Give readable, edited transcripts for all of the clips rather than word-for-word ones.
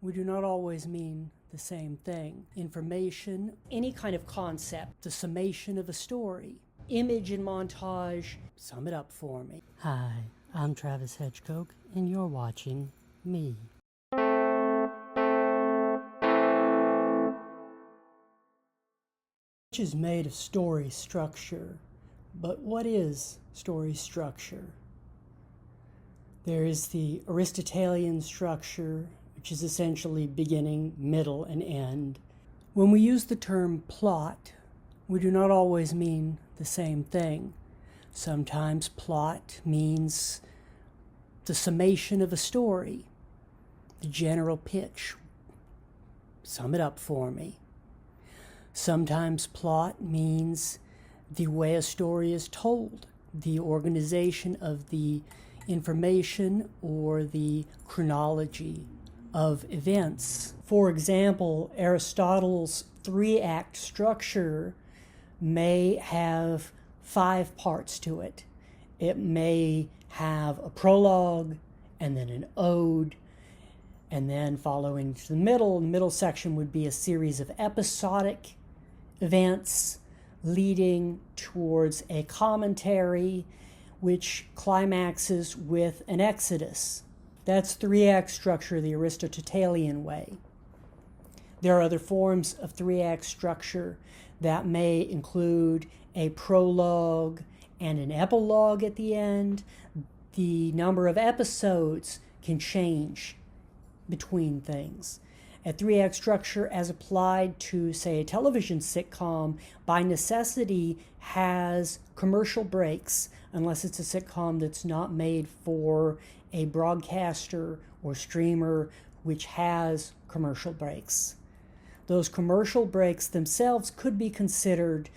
we do not always mean the same thing. Information, any kind of concept, the summation of a story. Image and montage, sum it up for me. Hi, I'm Travis Hedgecoke, and you're watching me. Much is made of story structure, but what is story structure? There is the Aristotelian structure, which is essentially beginning, middle, and end. When we use the term plot, we do not always mean the same thing. Sometimes plot means the summation of a story, the general pitch. Sum it up for me. Sometimes plot means the way a story is told, the organization of the information or the chronology of events. For example, Aristotle's three-act structure may have 5 parts to it. It may have a prologue and then an ode, and then following to the middle section would be a series of episodic events leading towards a commentary which climaxes with an exodus. That's three-act structure the Aristotelian way. There are other forms of three-act structure that may include a prologue and an epilogue at the end. The number of episodes can change between things. A three-act structure as applied to, say, a television sitcom, by necessity has commercial breaks, unless it's a sitcom that's not made for a broadcaster or streamer which has commercial breaks. Those commercial breaks themselves could be considered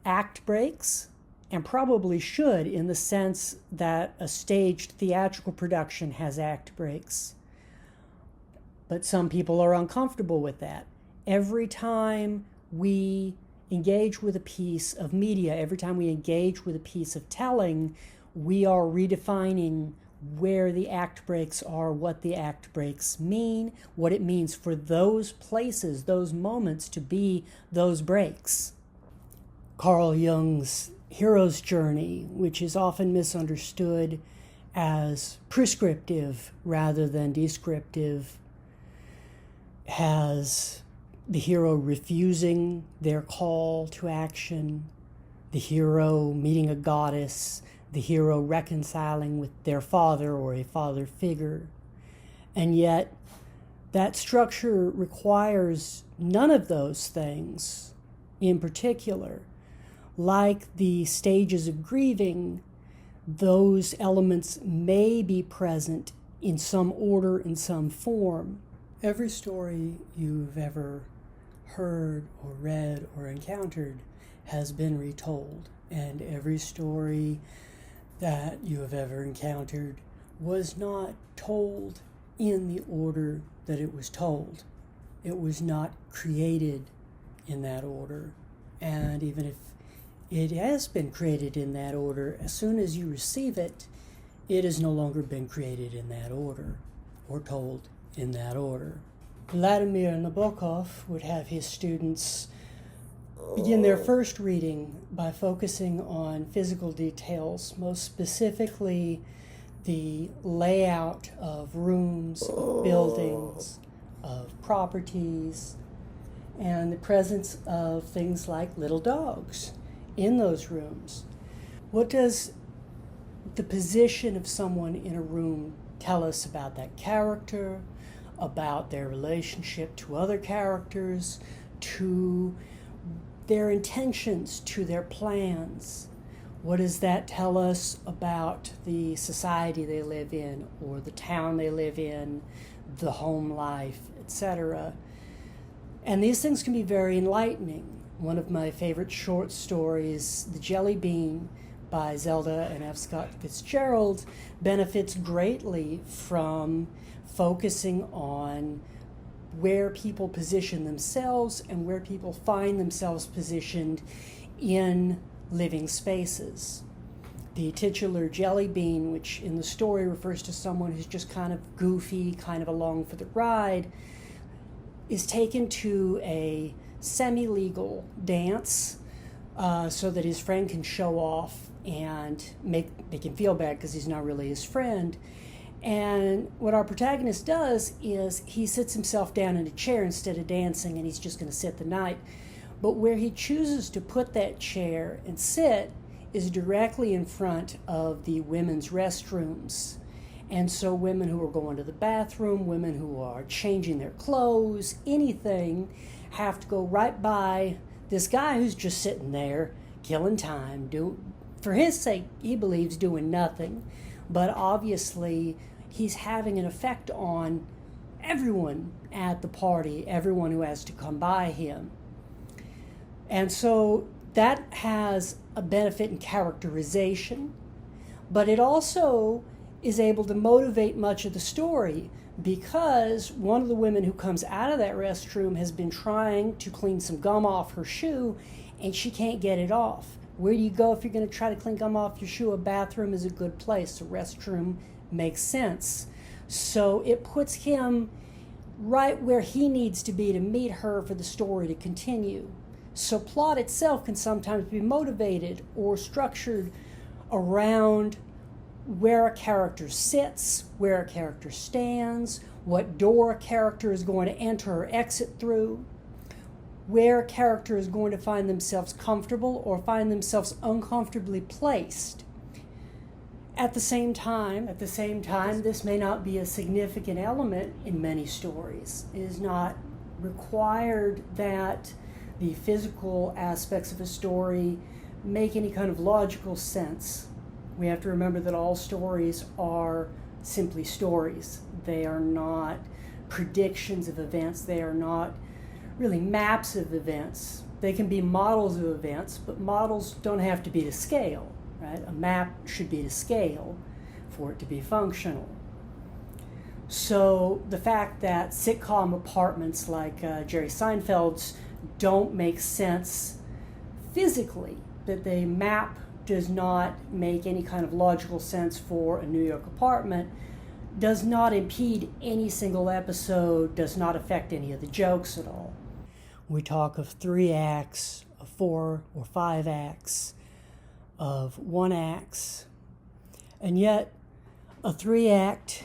act breaks, and probably should, in the sense that a staged theatrical production has act breaks. But some people are uncomfortable with that. Every time we engage with a piece of media, every time we engage with a piece of telling, we are redefining where the act breaks are, what the act breaks mean, what it means for those places, those moments to be those breaks. Carl Jung's hero's journey, which is often misunderstood as prescriptive rather than descriptive, has the hero refusing their call to action, the hero meeting a goddess, the hero reconciling with their father or a father figure. And yet, that structure requires none of those things in particular. Like the stages of grieving, those elements may be present in some order, in some form. Every story you've ever heard or read or encountered has been retold, and every story that you have ever encountered was not told in the order that it was told. It was not created in that order. And even if it has been created in that order, as soon as you receive it, it has no longer been created in that order or told in that order. Vladimir Nabokov would have his students begin their first reading by focusing on physical details, most specifically the layout of rooms, of buildings, of properties, and the presence of things like little dogs in those rooms. What does the position of someone in a room tell us about that character, about their relationship to other characters, to their intentions, to their plans? What does that tell us about the society they live in, or the town they live in, the home life, etc.? And these things can be very enlightening. One of my favorite short stories, The Jelly Bean, by Zelda F Scott Fitzgerald, benefits greatly from focusing on where people position themselves and where people find themselves positioned in living spaces. The titular jelly bean, which in the story refers to someone who's just kind of goofy, kind of along for the ride, is taken to a semi-legal dance so that his friend can show off and make him feel bad because he's not really his friend. And what our protagonist does is he sits himself down in a chair instead of dancing, and he's just going to sit the night. But where he chooses to put that chair and sit is directly in front of the women's restrooms. And so women who are going to the bathroom, women who are changing their clothes, anything, have to go right by this guy who's just sitting there, killing time, for his sake, he believes, doing nothing. But obviously, he's having an effect on everyone at the party, everyone who has to come by him. And so that has a benefit in characterization, but it also is able to motivate much of the story, because one of the women who comes out of that restroom has been trying to clean some gum off her shoe, and she can't get it off. Where do you go if you're going to try to clean gum off your shoe? A bathroom is a good place. A restroom makes sense. So it puts him right where he needs to be to meet her for the story to continue. So plot itself can sometimes be motivated or structured around where a character sits, where a character stands, what door a character is going to enter or exit through, where a character is going to find themselves comfortable or find themselves uncomfortably placed. At the same time, this may not be a significant element in many stories. It is not required that the physical aspects of a story make any kind of logical sense. We have to remember that all stories are simply stories. They are not predictions of events. They are not really maps of events. They can be models of events, but models don't have to be to scale, right? A map should be to scale for it to be functional. So the fact that sitcom apartments like Jerry Seinfeld's don't make sense physically, that the map does not make any kind of logical sense for a New York apartment, does not impede any single episode, does not affect any of the jokes at all. We talk of 3 acts, of 4 or 5 acts, of 1 act, and yet a 3-act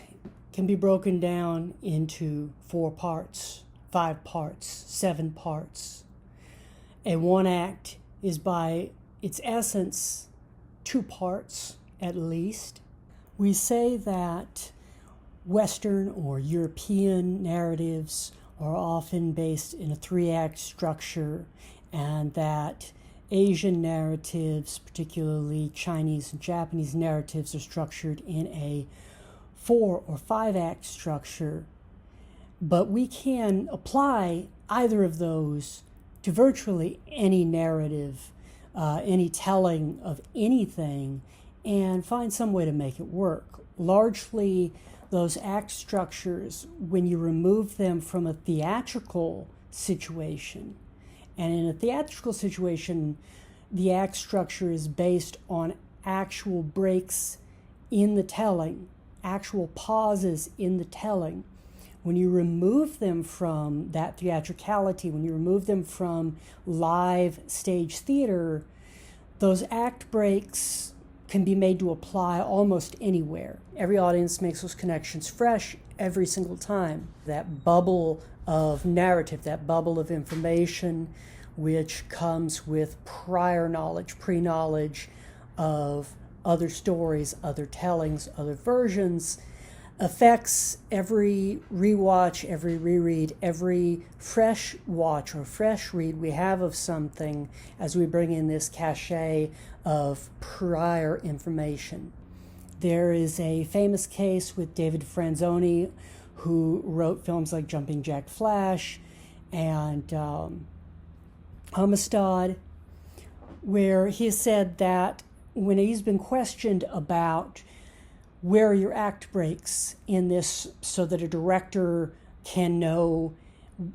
can be broken down into 4 parts, 5 parts, 7 parts. A 1-act is by its essence 2 parts at least. We say that Western or European narratives are often based in a 3-act structure, and that Asian narratives, particularly Chinese and Japanese narratives, are structured in a 4 or 5-act structure. But we can apply either of those to virtually any narrative, any telling of anything, and find some way to make it work. Largely, those act structures, when you remove them from a theatrical situation, and in a theatrical situation, the act structure is based on actual breaks in the telling, actual pauses in the telling. When you remove them from that theatricality, when you remove them from live stage theater, those act breaks can be made to apply almost anywhere. Every audience makes those connections fresh every single time. That bubble of narrative, that bubble of information, which comes with prior knowledge, pre-knowledge of other stories, other tellings, other versions, affects every rewatch, every reread, every fresh watch or fresh read we have of something as we bring in this cachet of prior information. There is a famous case with David Franzoni, who wrote films like Jumping Jack Flash and Amistad, where he said that when he's been questioned about where are your act breaks in this so that a director can know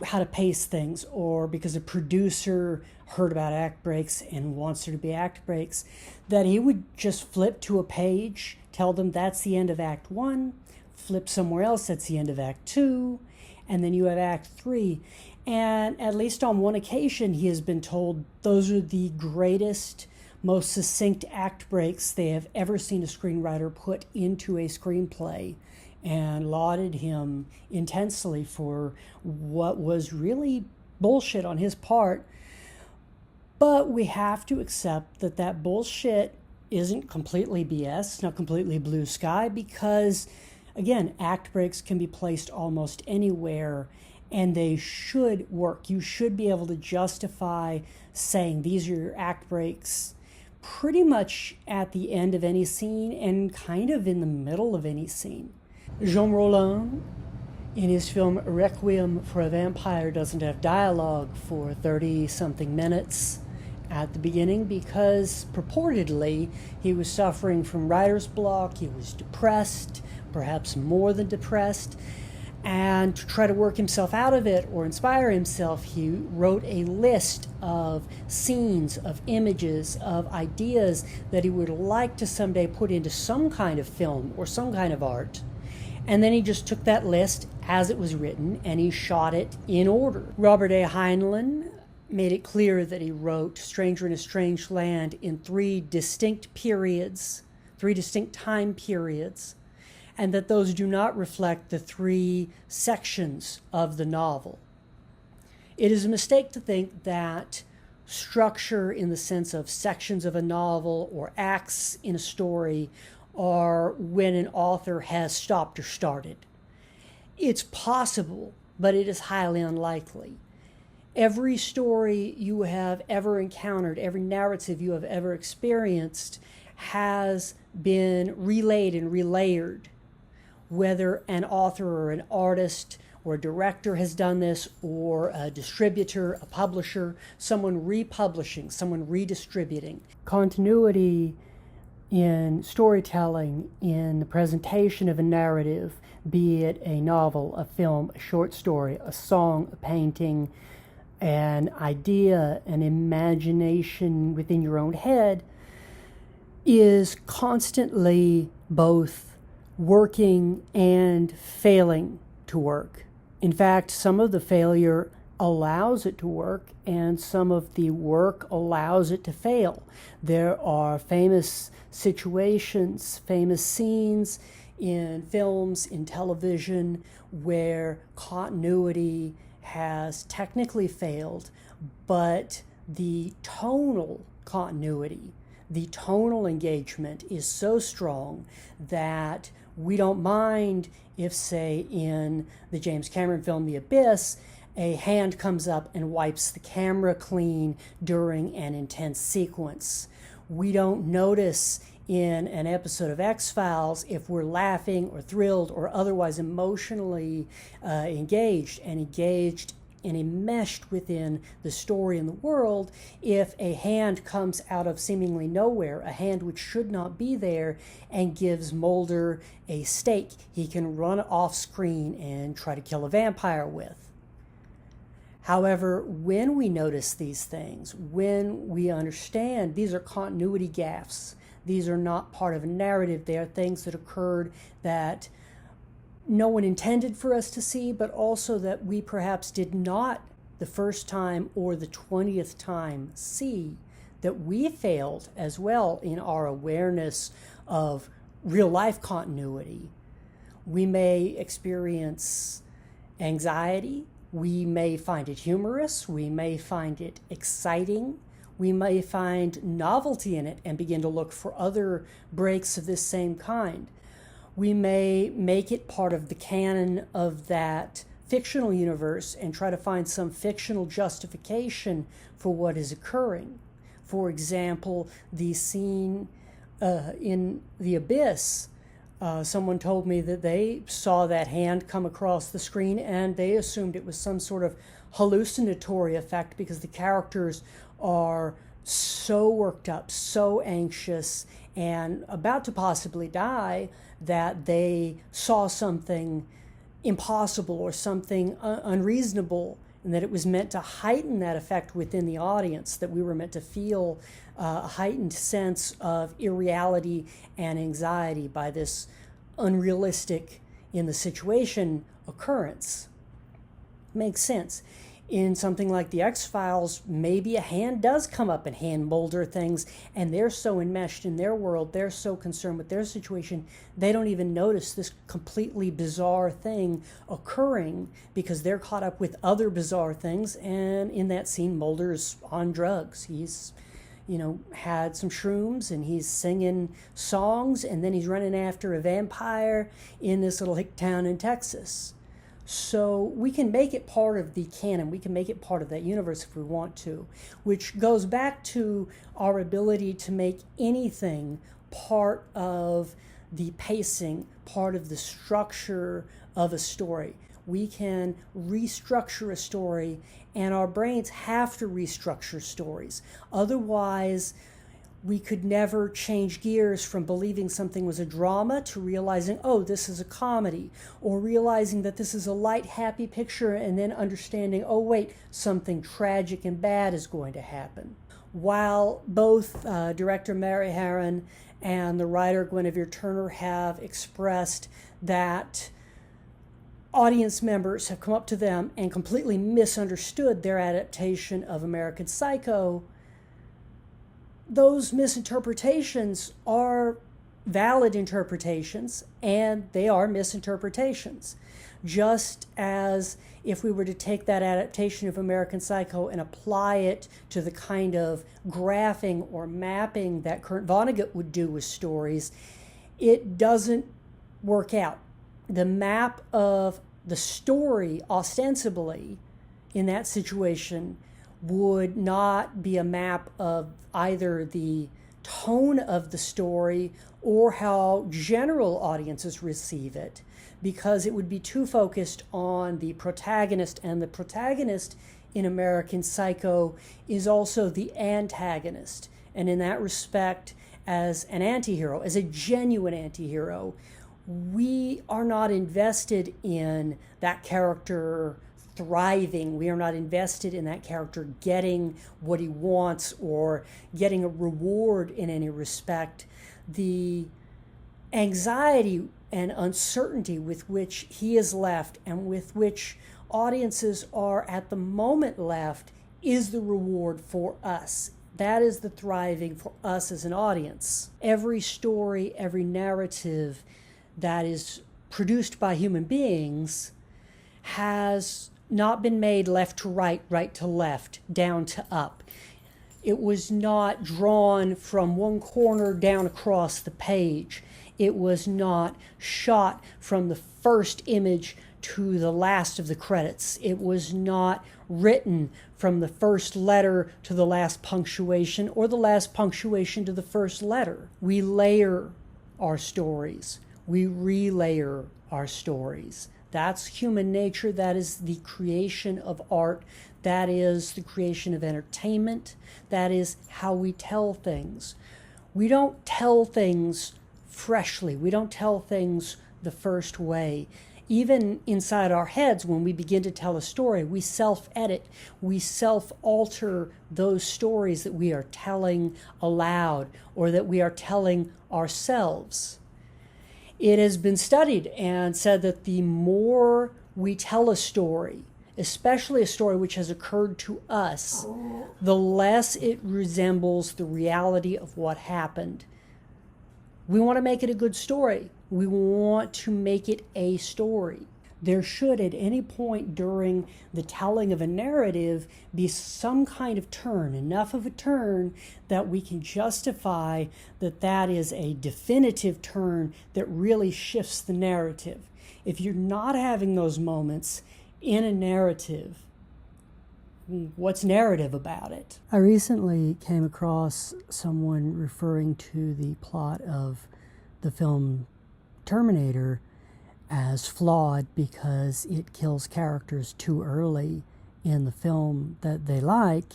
how to pace things, or because a producer heard about act breaks and wants there to be act breaks, that he would just flip to a page, tell them that's the end of Act 1, flip somewhere else, that's the end of Act 2, and then you have Act 3. And at least on one occasion, he has been told those are the greatest, most succinct act breaks they have ever seen a screenwriter put into a screenplay, and lauded him intensely for what was really bullshit on his part. But we have to accept that that bullshit isn't completely BS, not completely blue sky, because, again, act breaks can be placed almost anywhere, and they should work. You should be able to justify saying these are your act breaks pretty much at the end of any scene and kind of in the middle of any scene. Jean Rollin, in his film Requiem for a Vampire, doesn't have dialogue for 30-something minutes at the beginning because purportedly he was suffering from writer's block, he was depressed, perhaps more than depressed, and to try to work himself out of it or inspire himself, he wrote a list of scenes, of images, of ideas that he would like to someday put into some kind of film or some kind of art. And then he just took that list as it was written and he shot it in order. Robert A. Heinlein made it clear that he wrote Stranger in a Strange Land in 3 distinct periods, 3 distinct time periods, and that those do not reflect the 3 sections of the novel. It is a mistake to think that structure in the sense of sections of a novel or acts in a story are when an author has stopped or started. It's possible, but it is highly unlikely. Every story you have ever encountered, every narrative you have ever experienced has been relayed and relayered. Whether an author or an artist or a director has done this, or a distributor, a publisher, someone republishing, someone redistributing. Continuity in storytelling, in the presentation of a narrative, be it a novel, a film, a short story, a song, a painting, an idea, an imagination within your own head, is constantly both working and failing to work. In fact, some of the failure allows it to work, and some of the work allows it to fail. There are famous situations, famous scenes in films, in television, where continuity has technically failed, but the tonal continuity, the tonal engagement is so strong that we don't mind if, say, in the James Cameron film The Abyss, a hand comes up and wipes the camera clean during an intense sequence. We don't notice in an episode of X-Files if we're laughing or thrilled or otherwise emotionally engaged and enmeshed within the story and the world, if a hand comes out of seemingly nowhere, a hand which should not be there, and gives Mulder a stake he can run off screen and try to kill a vampire with. However, when we notice these things, when we understand these are continuity gaffes, these are not part of a narrative, they are things that occurred that no one intended for us to see, but also that we perhaps did not the first time or the 20th time see, that we failed as well in our awareness of real life continuity. We may experience anxiety, we may find it humorous, we may find it exciting, we may find novelty in it and begin to look for other breaks of this same kind. We may make it part of the canon of that fictional universe and try to find some fictional justification for what is occurring. For example, the scene in The Abyss, someone told me that they saw that hand come across the screen and they assumed it was some sort of hallucinatory effect because the characters are so worked up, so anxious, and about to possibly die that they saw something impossible or something unreasonable, and that it was meant to heighten that effect within the audience, that we were meant to feel a heightened sense of irreality and anxiety by this unrealistic in the situation occurrence. Makes sense. In something like the X-Files, maybe a hand does come up and hand molder things, and they're so enmeshed in their world, they're so concerned with their situation, they don't even notice this completely bizarre thing occurring because they're caught up with other bizarre things. And in that scene, Mulder's on drugs. He's, had some shrooms, and he's singing songs, and then he's running after a vampire in this little hick town in Texas. So we can make it part of the canon. We can make it part of that universe if we want to, which goes back to our ability to make anything part of the pacing, part of the structure of a story. We can restructure a story, and our brains have to restructure stories. Otherwise, we could never change gears from believing something was a drama to realizing, oh, this is a comedy, or realizing that this is a light, happy picture, and then understanding, oh, wait, something tragic and bad is going to happen. While both director Mary Harron and the writer Guinevere Turner have expressed that audience members have come up to them and completely misunderstood their adaptation of American Psycho, those misinterpretations are valid interpretations, and they are misinterpretations. Just as if we were to take that adaptation of American Psycho and apply it to the kind of graphing or mapping that Kurt Vonnegut would do with stories, it doesn't work out. The map of the story, ostensibly, in that situation, would not be a map of either the tone of the story or how general audiences receive it, because it would be too focused on the protagonist, and the protagonist in American Psycho is also the antagonist. And in that respect, as an anti-hero, as a genuine anti-hero, we are not invested in that character thriving. We are not invested in that character getting what he wants or getting a reward in any respect. The anxiety and uncertainty with which he is left, and with which audiences are at the moment left, is the reward for us. That is the thriving for us as an audience. Every story, every narrative that is produced by human beings has not been made left to right, right to left, down to up. It was not drawn from one corner down across the page. It was not shot from the first image to the last of the credits. It was not written from the first letter to the last punctuation, or the last punctuation to the first letter. We layer our stories. We relayer our stories. That's human nature. That is the creation of art. That is the creation of entertainment. That is how we tell things. We don't tell things freshly. We don't tell things the first way. Even inside our heads, when we begin to tell a story, we self-edit. We self-alter those stories that we are telling aloud, or that we are telling ourselves. It has been studied and said that the more we tell a story, especially a story which has occurred to us, the less it resembles the reality of what happened. We want to make it a good story. We want to make it a story. There should, at any point during the telling of a narrative, be some kind of turn, enough of a turn that we can justify that that is a definitive turn that really shifts the narrative. If you're not having those moments in a narrative, what's narrative about it? I recently came across someone referring to the plot of the film Terminator as flawed because it kills characters too early in the film that they like.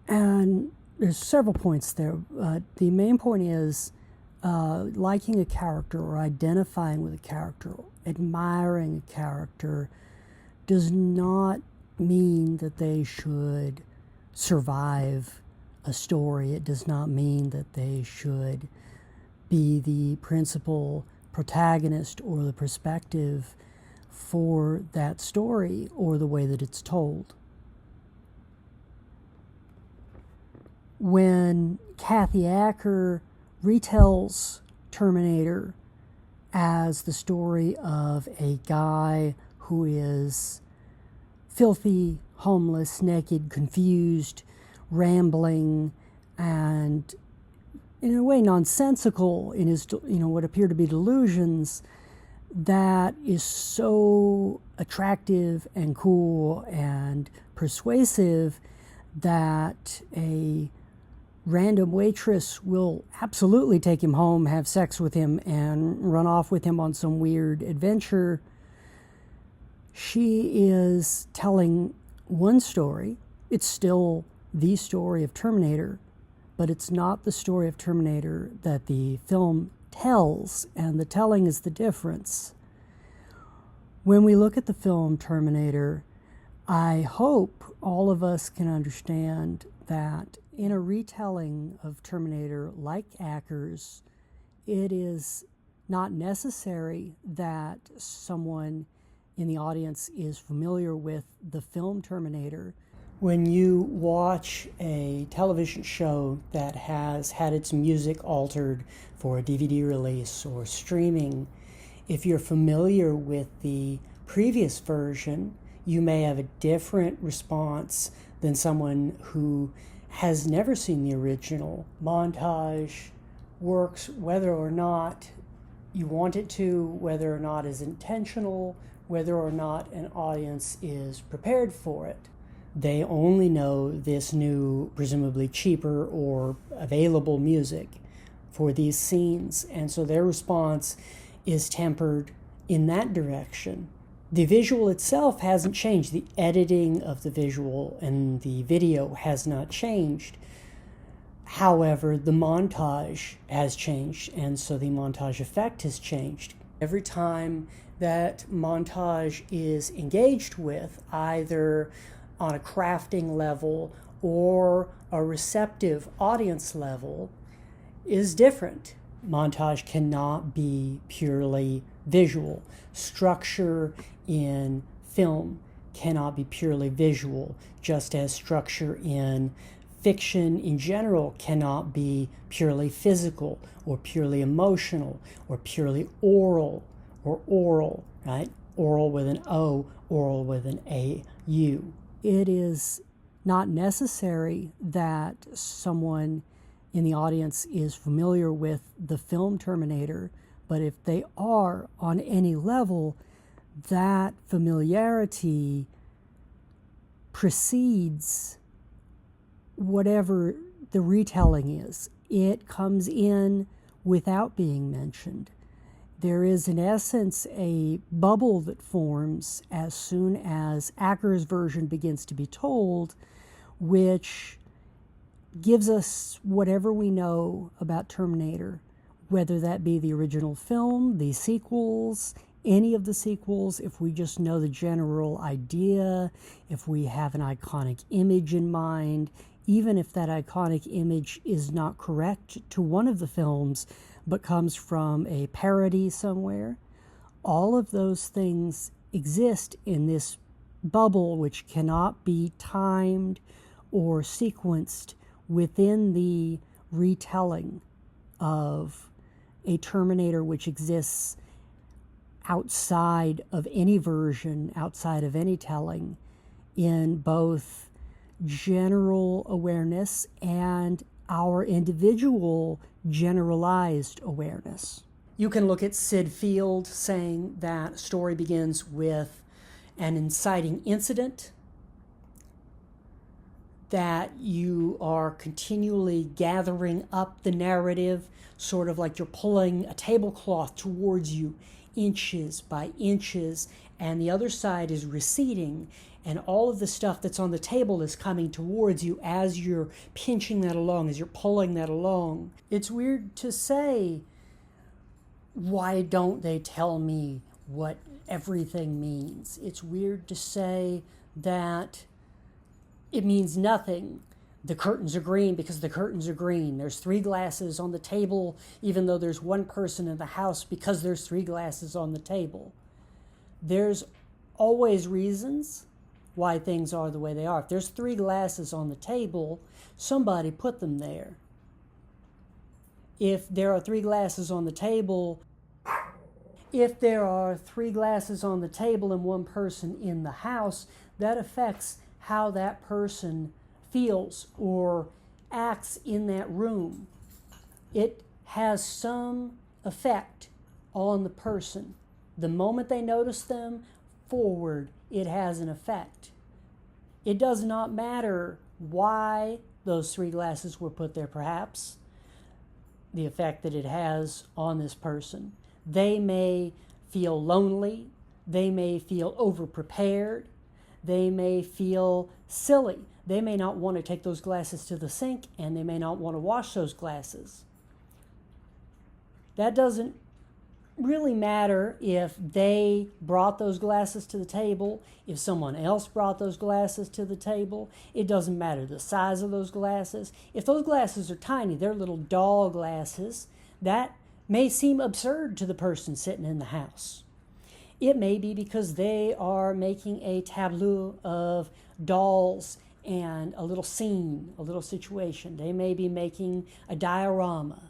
And there's several points there. The main point is liking a character or identifying with a character, admiring a character, does not mean that they should survive a story. It does not mean that they should be the principal protagonist or the perspective for that story or the way that it's told. When Kather Acker retells Terminator as the story of a guy who is filthy, homeless, naked, confused, rambling, and in a way nonsensical in his, what appear to be delusions, that is so attractive and cool and persuasive that a random waitress will absolutely take him home, have sex with him, and run off with him on some weird adventure. She is telling one story. It's still the story of Terminator, but it's not the story of Terminator that the film tells, and the telling is the difference. When we look at the film Terminator, I hope all of us can understand that in a retelling of Terminator like Acker's, it is not necessary that someone in the audience is familiar with the film Terminator. When you watch a television show that has had its music altered for a DVD release or streaming, if you're familiar with the previous version, you may have a different response than someone who has never seen the original. Montage works whether or not you want it to, whether or not it's intentional, whether or not an audience is prepared for it. They only know this new, presumably cheaper or available music for these scenes, and so their response is tempered in that direction. The visual itself hasn't changed. The editing of the visual and the video has not changed. However, the montage has changed, and so the montage effect has changed. Every time that montage is engaged with, either on a crafting level or a receptive audience level, is different. Montage cannot be purely visual. Structure in film cannot be purely visual, just as structure in fiction in general cannot be purely physical or purely emotional or purely oral, right? Oral with an O, oral with an A-U. It is not necessary that someone in the audience is familiar with the film Terminator, but if they are on any level, that familiarity precedes whatever the retelling is. It comes in without being mentioned. There is, in essence, a bubble that forms as soon as Acker's version begins to be told, which gives us whatever we know about Terminator, whether that be the original film, the sequels, any of the sequels. If we just know the general idea, if we have an iconic image in mind, even if that iconic image is not correct to one of the films, but comes from a parody somewhere, all of those things exist in this bubble which cannot be timed or sequenced within the retelling of a Terminator which exists outside of any version, outside of any telling, in both general awareness and our individual generalized awareness. You can look at Syd Field saying that story begins with an inciting incident, that you are continually gathering up the narrative, sort of like you're pulling a tablecloth towards you inches by inches, and the other side is receding, and all of the stuff that's on the table is coming towards you as you're pinching that along, as you're pulling that along. It's weird to say why don't they tell me what everything means? It's weird to say that it means nothing. The curtains are green because the curtains are green. There's 3 glasses on the table, even though there's 1 person in the house, because there's 3 glasses on the table. There's always reasons why things are the way they are. If there's 3 glasses on the table, somebody put them there. If there are 3 glasses on the table, and 1 person in the house, that affects how that person feels or acts in that room. It has some effect on the person. The moment they notice them forward, it has an effect. It does not matter why those 3 glasses were put there, perhaps, the effect that it has on this person. They may feel lonely. They may feel overprepared. They may feel silly. They may not want to take those glasses to the sink, and they may not want to wash those glasses. That doesn't really matter if they brought those glasses to the table, if someone else brought those glasses to the table. It doesn't matter the size of those glasses. If those glasses are tiny, they're little doll glasses, that may seem absurd to the person sitting in the house. It may be because they are making a tableau of dolls and a little scene, a little situation. They may be making a diorama.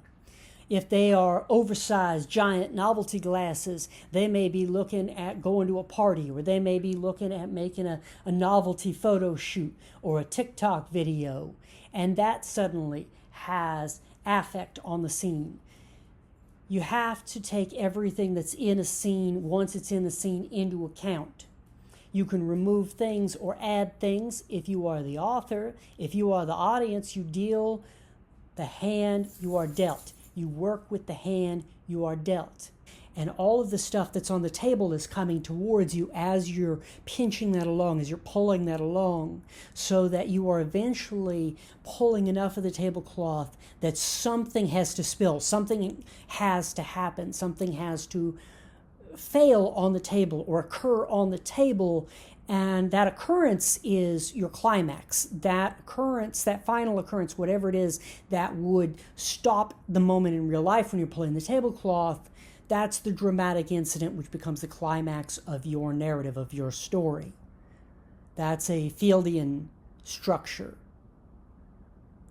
If they are oversized, giant novelty glasses, they may be looking at going to a party, or they may be looking at making a novelty photo shoot or a TikTok video. And that suddenly has affect on the scene. You have to take everything that's in a scene, once it's in the scene, into account. You can remove things or add things if you are the author. If you are the audience, you deal the hand you are dealt. You work with the hand you are dealt. And all of the stuff that's on the table is coming towards you as you're pinching that along, as you're pulling that along, so that you are eventually pulling enough of the tablecloth that something has to spill, something has to happen, something has to fail on the table or occur on the table, and that occurrence is your climax. That occurrence, that final occurrence, whatever it is that would stop the moment in real life when you're pulling the tablecloth, that's the dramatic incident which becomes the climax of your narrative, of your story. That's a Fieldian structure.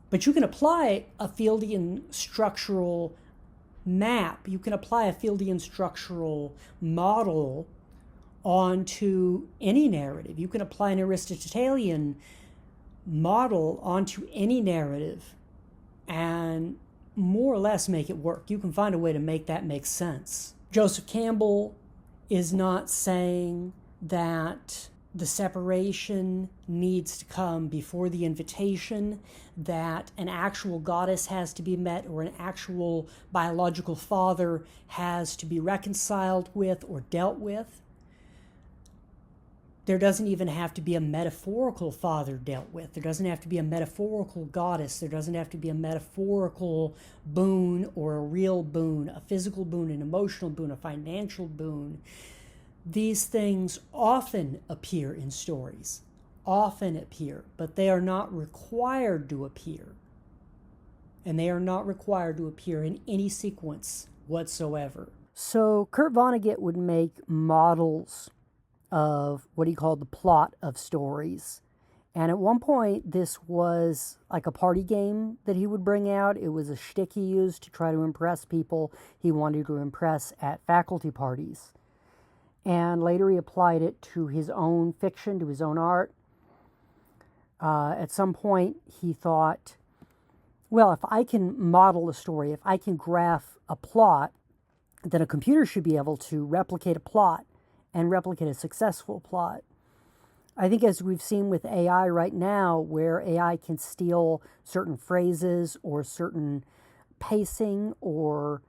But you can apply a Fieldian structural map, you can apply a Fieldian structural model onto any narrative. You can apply an Aristotelian model onto any narrative and more or less make it work. You can find a way to make that make sense. Joseph Campbell is not saying that the separation needs to come before the invitation, that an actual goddess has to be met or an actual biological father has to be reconciled with or dealt with. There doesn't even have to be a metaphorical father dealt with. There doesn't have to be a metaphorical goddess. There doesn't have to be a metaphorical boon or a real boon, a physical boon, an emotional boon, a financial boon. These things often appear in stories, but they are not required to appear. And they are not required to appear in any sequence whatsoever. So Kurt Vonnegut would make models of what he called the plot of stories. And at one point, this was like a party game that he would bring out. It was a shtick he used to try to impress people he wanted to impress at faculty parties. And later he applied it to his own fiction, to his own art. At some point, he thought, well, if I can model a story, if I can graph a plot, then a computer should be able to replicate a plot and replicate a successful plot. I think as we've seen with AI right now, where AI can steal certain phrases or certain pacing or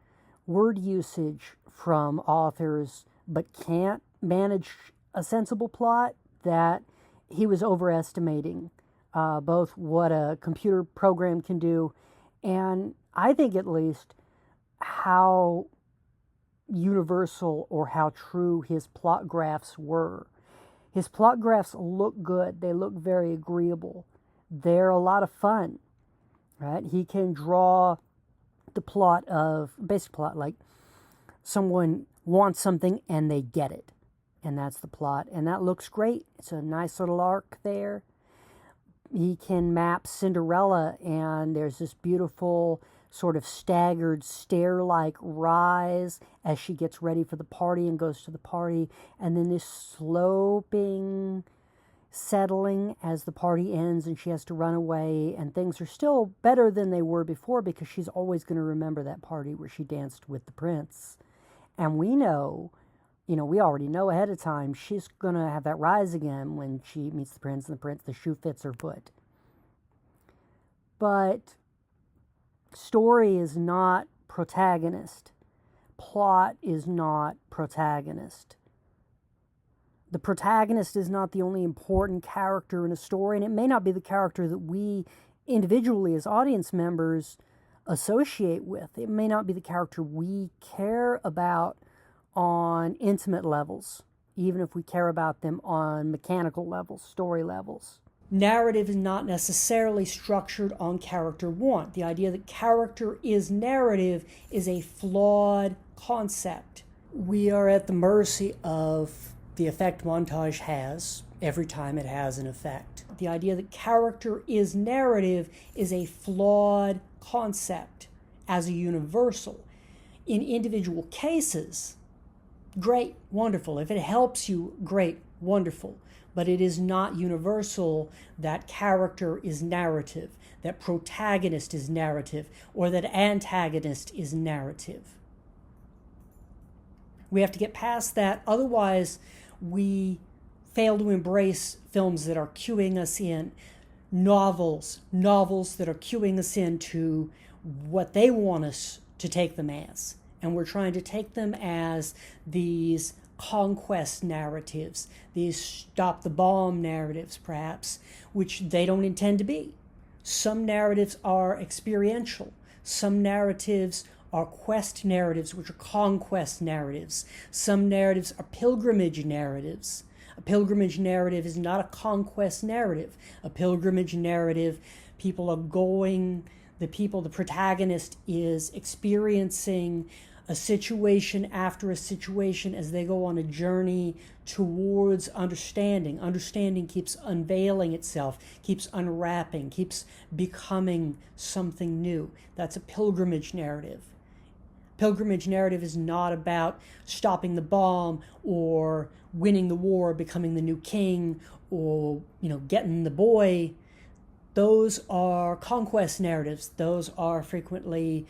word usage from authors, but can't manage a sensible plot, that he was overestimating both what a computer program can do and, I think at least, how universal or how true his plot graphs were. His plot graphs look good. They look very agreeable. They're a lot of fun, right? He can draw the plot of, basic plot, like someone wants something and they get it. And that's the plot. And that looks great. It's a nice little arc there. He can map Cinderella, and there's this beautiful sort of staggered stair-like rise as she gets ready for the party and goes to the party, and then this sloping settling as the party ends and she has to run away, and things are still better than they were before because she's always going to remember that party where she danced with the prince. And we know, we already know ahead of time she's going to have that rise again when she meets the prince, and the shoe fits her foot. But story is not protagonist. Plot is not protagonist. The protagonist is not the only important character in a story, and it may not be the character that we individually as audience members associate with. It may not be the character we care about on intimate levels, even if we care about them on mechanical levels, story levels. Narrative is not necessarily structured on character want. The idea that character is narrative is a flawed concept. We are at the mercy of the effect montage has every time it has an effect. The idea that character is narrative is a flawed concept as a universal. In individual cases, great, wonderful. If it helps you, great, wonderful. But it is not universal that character is narrative, that protagonist is narrative, or that antagonist is narrative. We have to get past that. Otherwise, we fail to embrace films that are cueing us in, novels that are cueing us into what they want us to take them as. And we're trying to take them as these conquest narratives, these stop the bomb narratives, perhaps, which they don't intend to be. Some narratives are experiential. Some narratives are quest narratives, which are conquest narratives. Some narratives are pilgrimage narratives. A pilgrimage narrative is not a conquest narrative. A pilgrimage narrative, the protagonist is experiencing a situation after a situation as they go on a journey towards understanding. Understanding keeps unveiling itself, keeps unwrapping, keeps becoming something new. That's a pilgrimage narrative. Pilgrimage narrative is not about stopping the bomb or winning the war, becoming the new king, or getting the boy. Those are conquest narratives. Those are frequently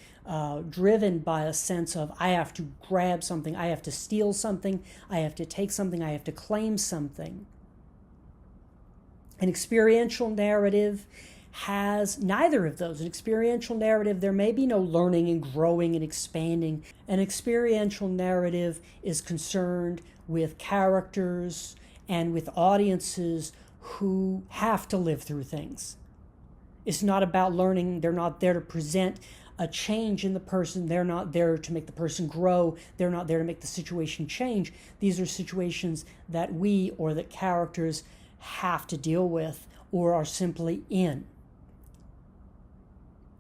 driven by a sense of, I have to grab something, I have to steal something, I have to take something, I have to claim something. An experiential narrative has neither of those. An experiential narrative, there may be no learning and growing and expanding. An experiential narrative is concerned with characters and with audiences who have to live through things. It's not about learning. They're not there to present a change in the person. They're not there to make the person grow. They're not there to make the situation change. These are situations that we or that characters have to deal with or are simply in.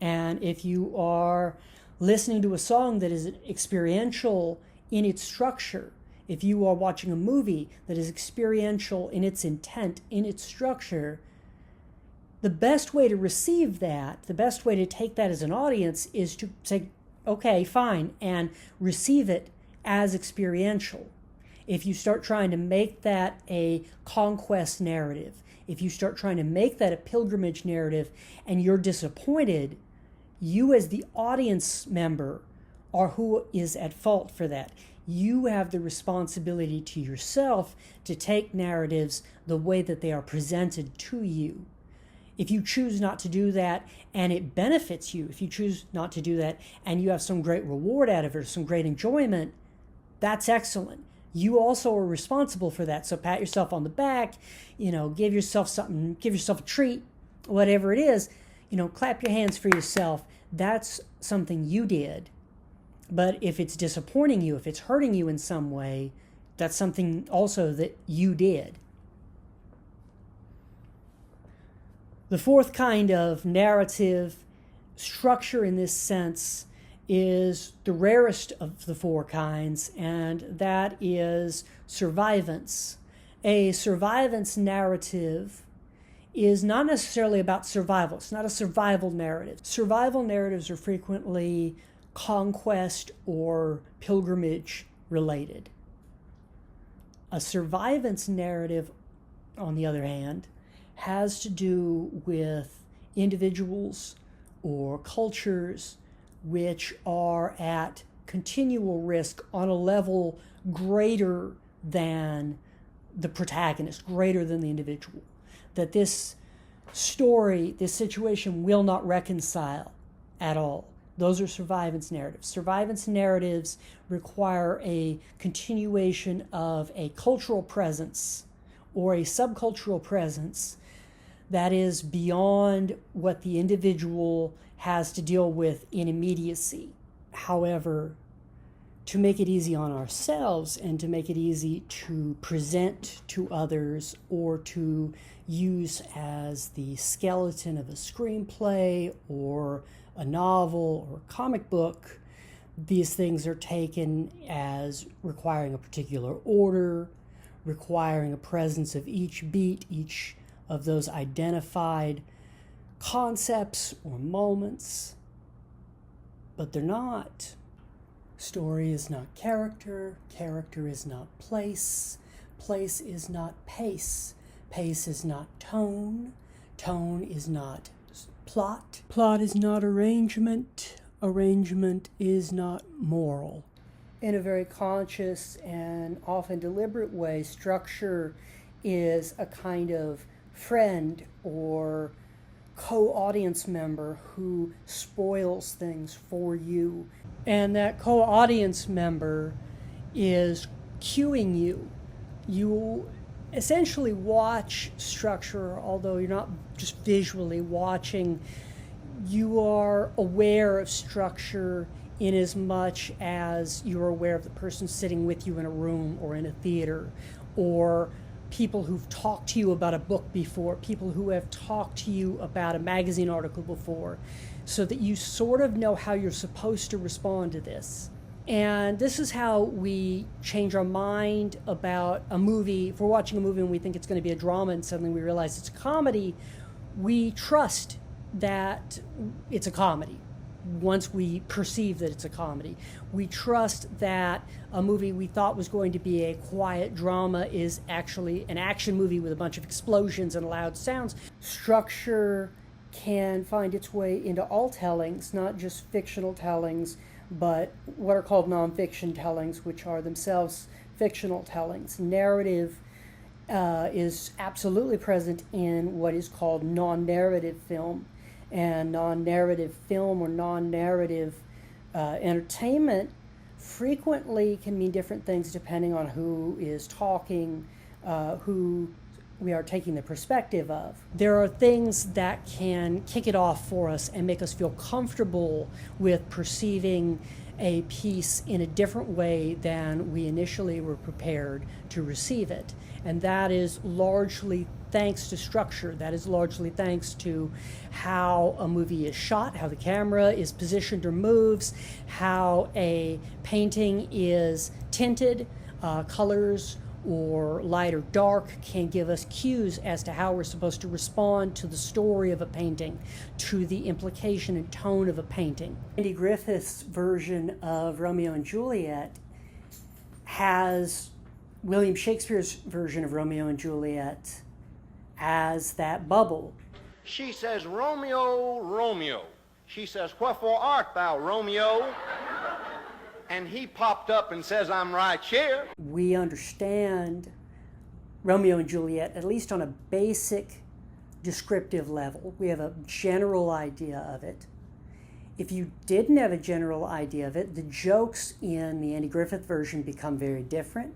And if you are listening to a song that is experiential in its structure, if you are watching a movie that is experiential in its intent, in its structure, the best way to receive that, the best way to take that as an audience is to say, okay, fine, and receive it as experiential. If you start trying to make that a conquest narrative, if you start trying to make that a pilgrimage narrative and you're disappointed, you as the audience member are who is at fault for that. You have the responsibility to yourself to take narratives the way that they are presented to you. If you choose not to do that and it benefits you, if you choose not to do that and you have some great reward out of it or some great enjoyment, that's excellent. You also are responsible for that. So pat yourself on the back, give yourself something, give yourself a treat, whatever it is, clap your hands for yourself. That's something you did. But if it's disappointing you, if it's hurting you in some way, that's something also that you did. The fourth kind of narrative structure in this sense is the rarest of the four kinds, and that is survivance. A survivance narrative is not necessarily about survival. It's not a survival narrative. Survival narratives are frequently conquest or pilgrimage related. A survivance narrative, on the other hand, has to do with individuals or cultures which are at continual risk on a level greater than the protagonist, greater than the individual. That this story, this situation will not reconcile at all. Those are survivance narratives. Survivance narratives require a continuation of a cultural presence or a subcultural presence that is beyond what the individual has to deal with in immediacy. However, to make it easy on ourselves and to make it easy to present to others or to use as the skeleton of a screenplay or a novel or a comic book, these things are taken as requiring a particular order, requiring a presence of each beat, each of those identified concepts or moments, but they're not. Story is not character, character is not place, place is not pace, pace is not tone, tone is not plot, plot is not arrangement, arrangement is not moral. In a very conscious and often deliberate way, structure is a kind of friend or co-audience member who spoils things for you. And that co-audience member is cueing you. You essentially watch structure, although you're not just visually watching. You are aware of structure in as much as you're aware of the person sitting with you in a room or in a theater, or people who've talked to you about a book before, people who have talked to you about a magazine article before, so that you sort of know how you're supposed to respond to this. And this is how we change our mind about a movie. If we're watching a movie and we think it's going to be a drama and suddenly we realize it's a comedy, we trust that it's a comedy. Once we perceive that it's a comedy, we trust that a movie we thought was going to be a quiet drama is actually an action movie with a bunch of explosions and loud sounds. Structure can find its way into all tellings, not just fictional tellings, but what are called nonfiction tellings, which are themselves fictional tellings. Narrative is absolutely present in what is called non-narrative film. And non-narrative film or non-narrative entertainment frequently can mean different things depending on who is talking, who we are taking the perspective of. There are things that can kick it off for us and make us feel comfortable with perceiving a piece in a different way than we initially were prepared to receive it. And that is largely thanks to structure. That is largely thanks to how a movie is shot, how the camera is positioned or moves, how a painting is tinted, colors or light or dark can give us cues as to how we're supposed to respond to the story of a painting, to the implication and tone of a painting. Andy Griffith's version of Romeo and Juliet has William Shakespeare's version of Romeo and Juliet as that bubble. She says, Romeo, Romeo. She says, wherefore art thou, Romeo? And he popped up and says, I'm right here. We understand Romeo and Juliet, at least on a basic descriptive level. We have a general idea of it. If you didn't have a general idea of it, the jokes in the Andy Griffith version become very different,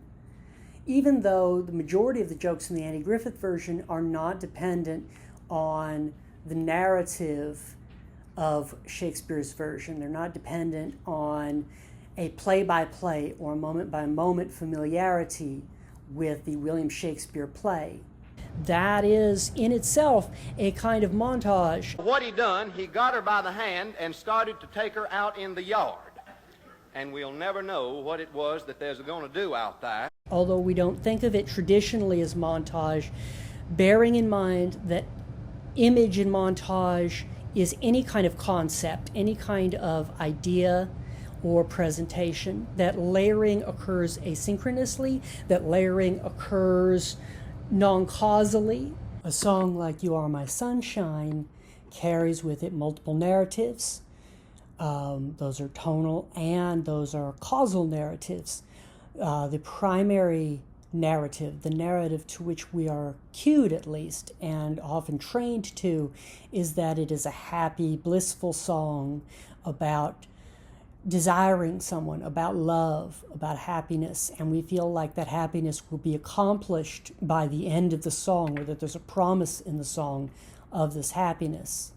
even though the majority of the jokes in the Andy Griffith version are not dependent on the narrative of Shakespeare's version. They're not dependent on a play-by-play or moment-by-moment familiarity with the William Shakespeare play. That is in itself a kind of montage. What he done, he got her by the hand and started to take her out in the yard. And we'll never know what it was that there's going to do out there. Although we don't think of it traditionally as montage, bearing in mind that image in montage is any kind of concept, any kind of idea or presentation, that layering occurs asynchronously, that layering occurs non-causally. A song like You Are My Sunshine carries with it multiple narratives. Those are tonal and those are causal narratives. The primary narrative, the narrative to which we are cued at least and often trained to, is that it is a happy, blissful song about desiring someone, about love, about happiness, and we feel like that happiness will be accomplished by the end of the song, or that there's a promise in the song of this happiness.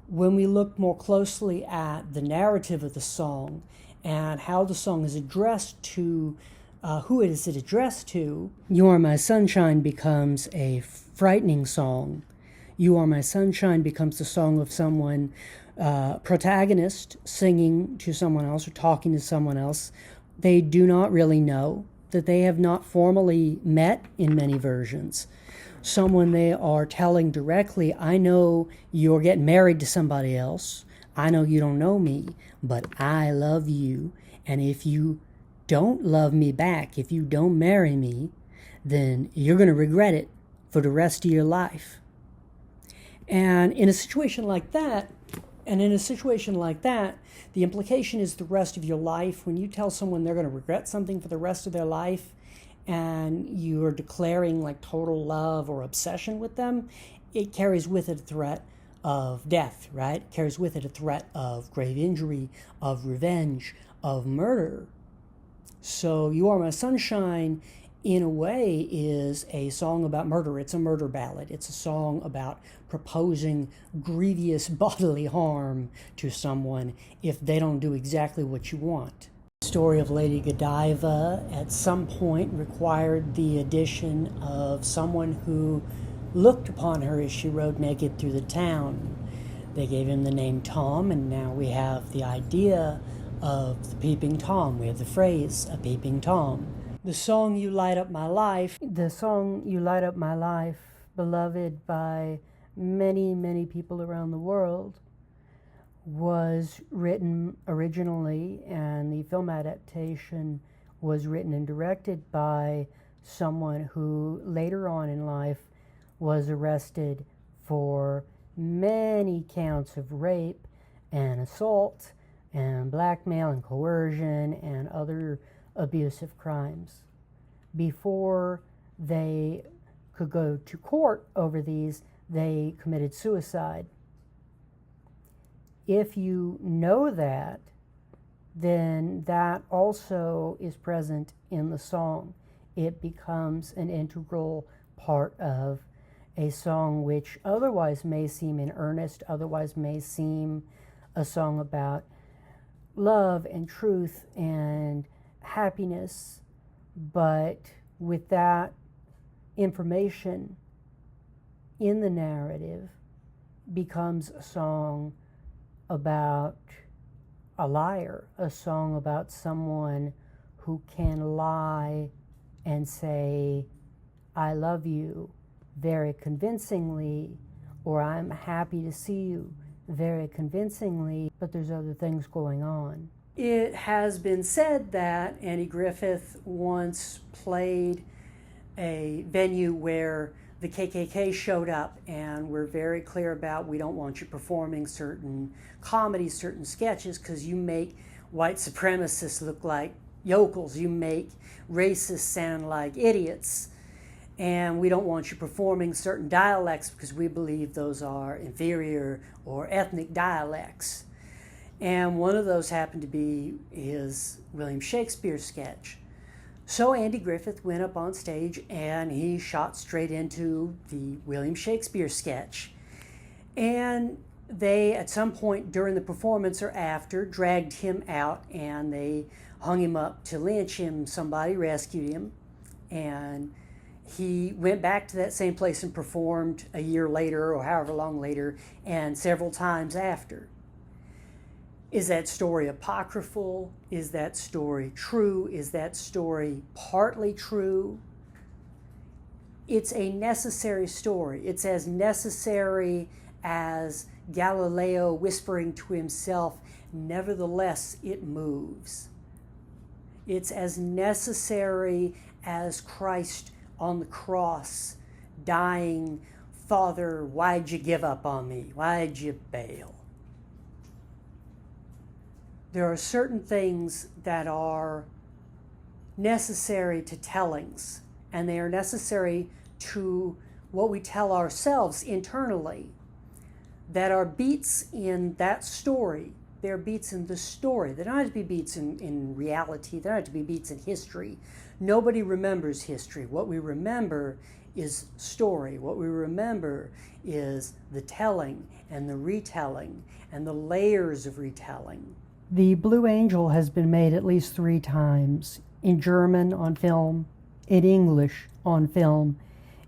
When we look more closely at the narrative of the song and how the song is addressed to who is it addressed to, You Are My Sunshine becomes a frightening song. You Are My Sunshine becomes the song of someone, protagonist singing to someone else or talking to someone else they do not really know, that they have not formally met in many versions. Someone they are telling directly, I know you're getting married to somebody else. I know you don't know me, but I love you. And if you don't love me back, if you don't marry me, then you're going to regret it for the rest of your life. And in a situation like that, the implication is the rest of your life. When you tell someone they're going to regret something for the rest of their life, and you're declaring like total love or obsession with them, it carries with it a threat of death, right? It carries with it a threat of grave injury, of revenge, of murder. So You Are My Sunshine, in a way, is a song about murder. It's a murder ballad. It's a song about proposing grievous bodily harm to someone if they don't do exactly what you want. The story of Lady Godiva at some point required the addition of someone who looked upon her as she rode naked through the town. They gave him the name Tom, and now we have the idea of the peeping Tom. We have the phrase, a peeping Tom. The song You Light Up My Life, beloved by many, many people around the world, was written originally, and the film adaptation was written and directed by someone who later on in life was arrested for many counts of rape and assault and blackmail and coercion and other abusive crimes. Before they could go to court over these, they committed suicide. If you know that, then that also is present in the song. It becomes an integral part of a song which otherwise may seem in earnest, otherwise may seem a song about love and truth and happiness, but with that information in the narrative becomes a song about a liar, a song about someone who can lie and say, I love you very convincingly, or I'm happy to see you very convincingly, but there's other things going on. It has been said that Andy Griffith once played a venue where the KKK showed up and were very clear about, we don't want you performing certain comedies, certain sketches, because you make white supremacists look like yokels, you make racists sound like idiots, and we don't want you performing certain dialects because we believe those are inferior or ethnic dialects. And one of those happened to be his William Shakespeare sketch. So Andy Griffith went up on stage and he shot straight into the William Shakespeare sketch. And They, at some point during the performance or after, dragged him out and they hung him up to lynch him. Somebody rescued him, and he went back to that same place and performed a year later or however long later, and several times after. Is that story apocryphal? Is that story true? Is that story partly true? It's a necessary story. It's as necessary as Galileo whispering to himself, "Nevertheless, it moves." It's as necessary as Christ on the cross dying, "Father, why'd you give up on me? Why'd you bail?" There are certain things that are necessary to tellings, and they are necessary to what we tell ourselves internally, that are beats in that story. They're beats in the story. They don't have to be beats in reality. They don't have to be beats in history. Nobody remembers history. What we remember is story. What we remember is the telling and the retelling and the layers of retelling. The Blue Angel has been made at least 3 times, in German on film, in English on film,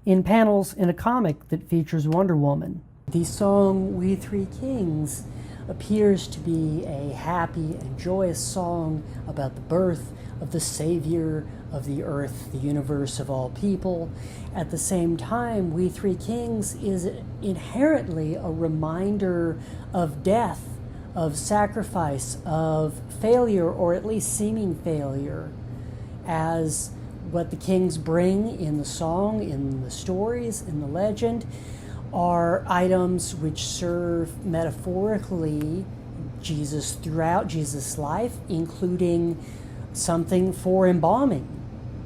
in panels in a comic that features Wonder Woman. The song We Three Kings appears to be a happy and joyous song about the birth of the Savior of the earth, the universe of all people. At the same time, We Three Kings is inherently a reminder of death, of sacrifice, of failure, or at least seeming failure, as what the kings bring in the song, in the stories, in the legend, are items which serve metaphorically Jesus throughout Jesus' life, including something for embalming,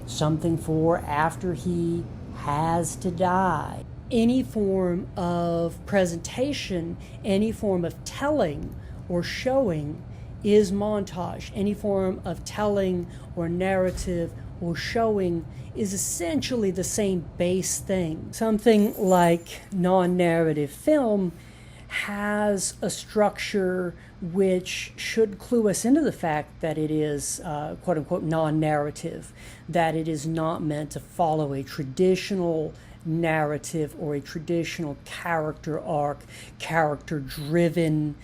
something for after he has to die. Any form of presentation, any form of telling or showing is montage. Any form of telling or narrative or showing is essentially the same base thing. Something like non-narrative film has a structure which should clue us into the fact that it is quote-unquote non-narrative, that it is not meant to follow a traditional narrative or a traditional character arc, character-driven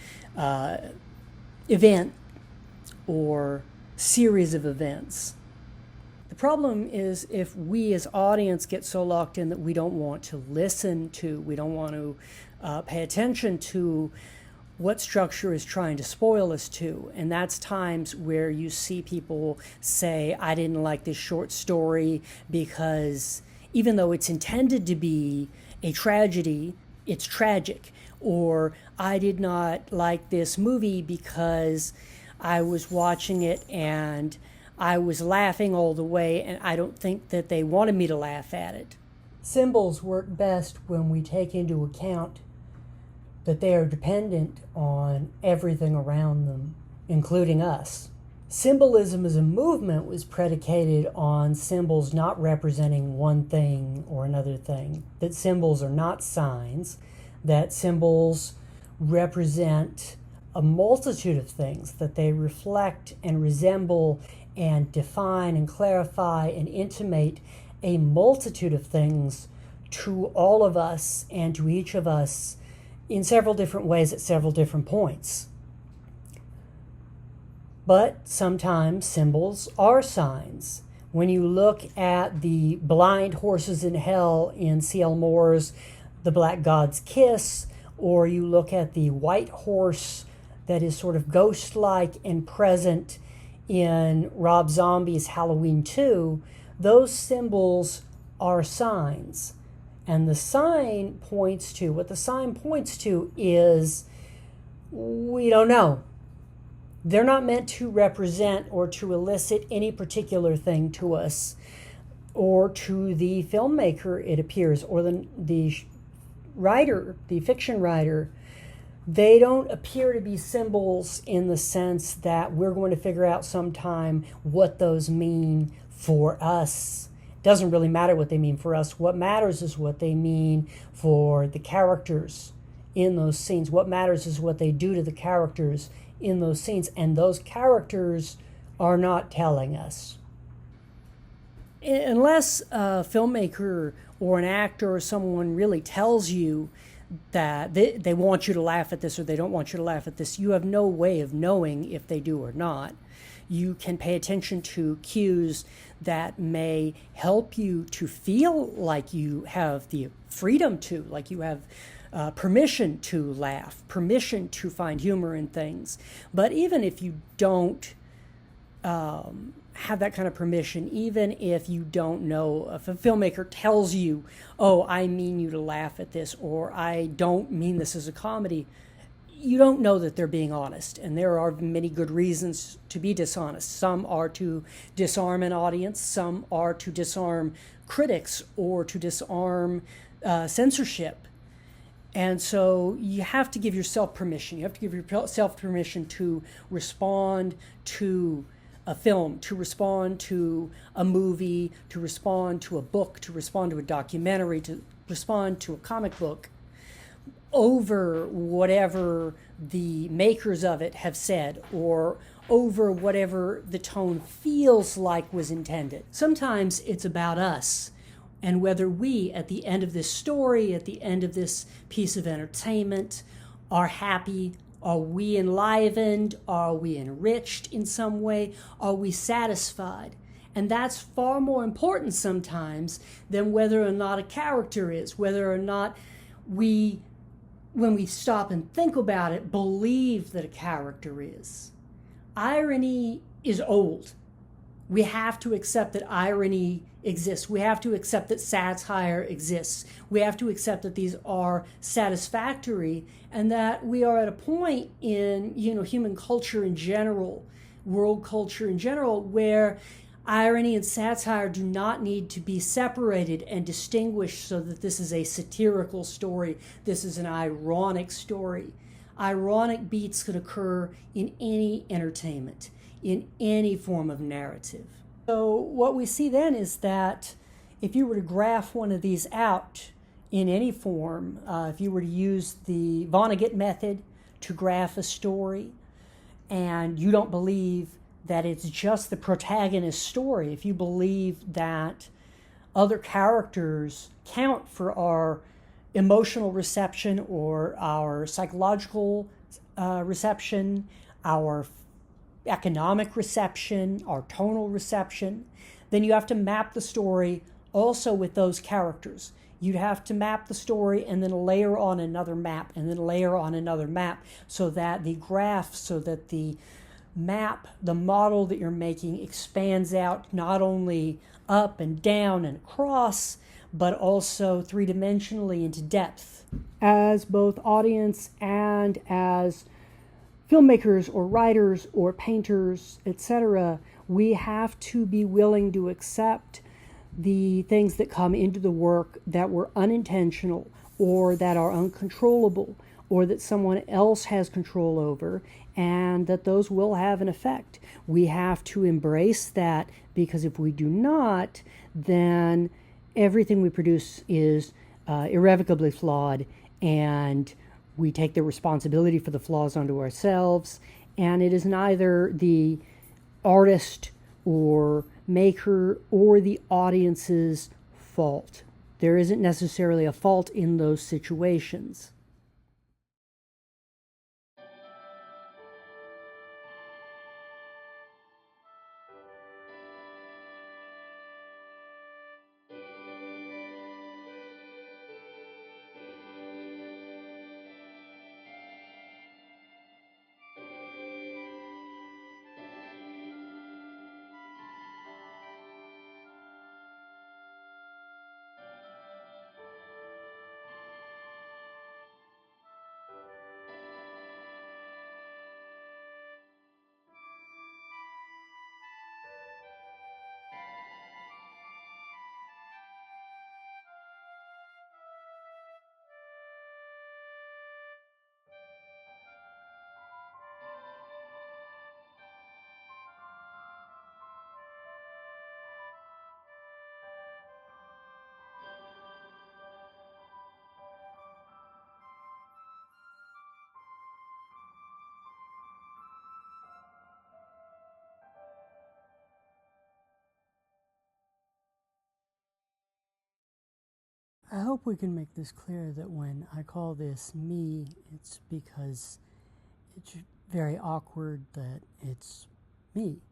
event or series of events. The problem is if we as audience get so locked in that we don't want to listen to, we don't want to pay attention to what structure is trying to spoil us to. And that's times where you see people say, I didn't like this short story because even though it's intended to be a tragedy, it's tragic. Or I did not like this movie because I was watching it and I was laughing all the way, and I don't think that they wanted me to laugh at it. Symbols work best when we take into account that they are dependent on everything around them, including us. Symbolism as a movement was predicated on symbols not representing one thing or another thing, that symbols are not signs, that symbols represent a multitude of things, that they reflect and resemble and define and clarify and intimate a multitude of things to all of us and to each of us in several different ways at several different points. But sometimes symbols are signs. When you look at the blind horses in hell in C.L. Moore's The Black God's Kiss, or you look at the white horse that is sort of ghost-like and present in Rob Zombie's Halloween 2, those symbols are signs. And the sign points to, what the sign points to is, we don't know. They're not meant to represent or to elicit any particular thing to us, or to the filmmaker, it appears, or the writer, the fiction writer. They don't appear to be symbols in the sense that we're going to figure out sometime what those mean for us. It doesn't really matter what they mean for us. What matters is what they mean for the characters in those scenes. What matters is what they do to the characters in those scenes, and those characters are not telling us. Unless a filmmaker or an actor or someone really tells you that they want you to laugh at this or they don't want you to laugh at this, you have no way of knowing if they do or not. You can pay attention to cues that may help you to feel like you have the freedom to, like you have permission to laugh, permission to find humor in things. But even if you don't have that kind of permission, even if you don't know, if a filmmaker tells you, oh, I mean you to laugh at this, or I don't mean this as a comedy, you don't know that they're being honest. And there are many good reasons to be dishonest. Some are to disarm an audience, some are to disarm critics or to disarm censorship. And so you have to give yourself permission. You have to give yourself permission to respond to a film, to respond to a movie, to respond to a book, to respond to a documentary, to respond to a comic book over whatever the makers of it have said, or over whatever the tone feels like was intended. Sometimes it's about us and whether we, at the end of this story, at the end of this piece of entertainment, are happy. Are we enlivened? Are we enriched in some way? Are we satisfied? And that's far more important sometimes than whether or not a character is, whether or not we, when we stop and think about it, believe that a character is. Irony is old. We have to accept that irony exists. We have to accept that satire exists. We have to accept that these are satisfactory, and that we are at a point in, human culture in general, world culture in general, where irony and satire do not need to be separated and distinguished so that this is a satirical story, this is an ironic story. Ironic beats could occur in any entertainment, in any form of narrative. So what we see then is that if you were to graph one of these out in any form, if you were to use the Vonnegut method to graph a story, and you don't believe that it's just the protagonist's story, if you believe that other characters count for our emotional reception or our psychological reception, our economic reception, our tonal reception, then you have to map the story also with those characters. You'd have to map the story and then layer on another map and then layer on another map so that the graph, so that the map, the model that you're making expands out not only up and down and across, but also three-dimensionally into depth. As both audience and as filmmakers or writers or painters, etc., we have to be willing to accept the things that come into the work that were unintentional or that are uncontrollable or that someone else has control over, and that those will have an effect. We have to embrace that, because if we do not, then everything we produce is irrevocably flawed, and we take the responsibility for the flaws onto ourselves, and it is neither the artist or maker or the audience's fault. There isn't necessarily a fault in those situations. I hope we can make this clear that when I call this me, it's because it's very awkward that it's me.